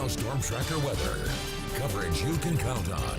Now Storm Tracker weather. Coverage you can count on.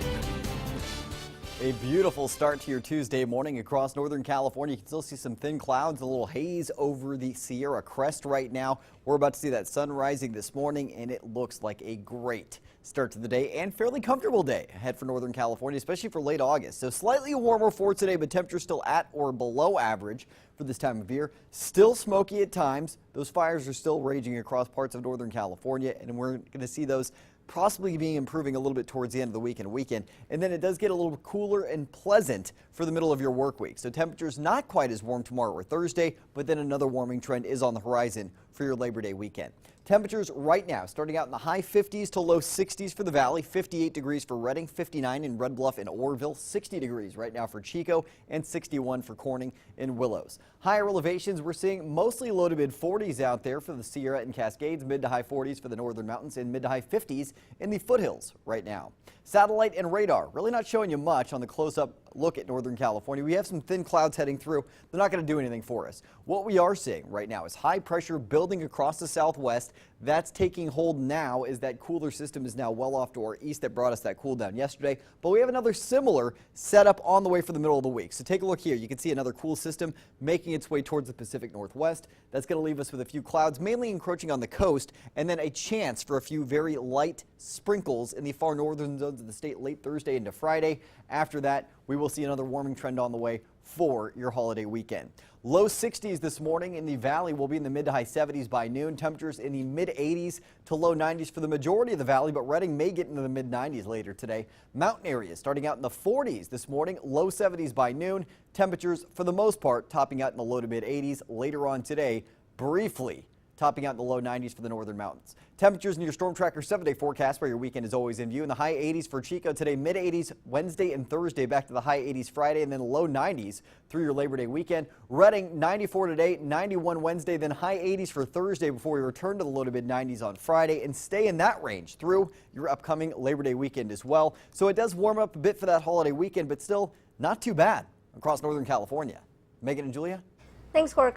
A beautiful start to your Tuesday morning across Northern California. You can still see some thin clouds, a little haze over the Sierra Crest right now. We're about to see that sun rising this morning, and it looks like a great start to the day and fairly comfortable day ahead for Northern California, especially for late August. So slightly warmer for today, but temperatures still at or below average for this time of year. Still smoky at times. Those fires are still raging across parts of Northern California, and we're going to see those possibly being improving a little bit towards the end of the week and weekend. And then it does get a little cooler and pleasant for the middle of your work week. So temperatures not quite as warm tomorrow or Thursday, but then another warming trend is on the horizon for your Labor Day weekend. Temperatures right now starting out in the high 50s to low 60s for the valley, 58 degrees for Redding, 59 in Red Bluff and Oroville, 60 degrees right now for Chico, and 61 for Corning and Willows. Higher elevations, we're seeing mostly low to mid 40s out there for the Sierra and Cascades, mid to high 40s for the northern mountains, and mid to high 50s in the foothills right now. Satellite and radar really not showing you much on the close-up look at Northern California. We have some thin clouds heading through. They're not going to do anything for us. What we are seeing right now is high pressure building across the southwest. That's taking hold now as that cooler system is now well off to our east that brought us that cool down yesterday. But we have another similar setup on the way for the middle of the week. So take a look here. You can see another cool system making its way towards the Pacific Northwest. That's going to leave us with a few clouds, mainly encroaching on the coast, and then a chance for a few very light sprinkles in the far northern zones of the state late Thursday into Friday. After that, we will see another warming trend on the way for your holiday weekend. Low 60s this morning in the valley. Will be in the mid to high 70s by noon. Temperatures in the mid 80s to low 90s for the majority of the valley, but Redding may get into the mid 90s later today. Mountain areas starting out in the 40s this morning, low 70s by noon. Temperatures for the most part topping out in the low to mid 80s later on today, briefly topping out in the low 90s for the northern mountains. Temperatures in your Storm Tracker 7-day forecast where your weekend is always in view. In the high 80s for Chico today, mid 80s Wednesday and Thursday, back to the high 80s Friday, and then low 90s through your Labor Day weekend. Redding 94 today, 91 Wednesday, then high 80s for Thursday before we return to the low to mid 90s on Friday and stay in that range through your upcoming Labor Day weekend as well. So it does warm up a bit for that holiday weekend, but still not too bad across Northern California. Megan and Julia? Thanks, Cork.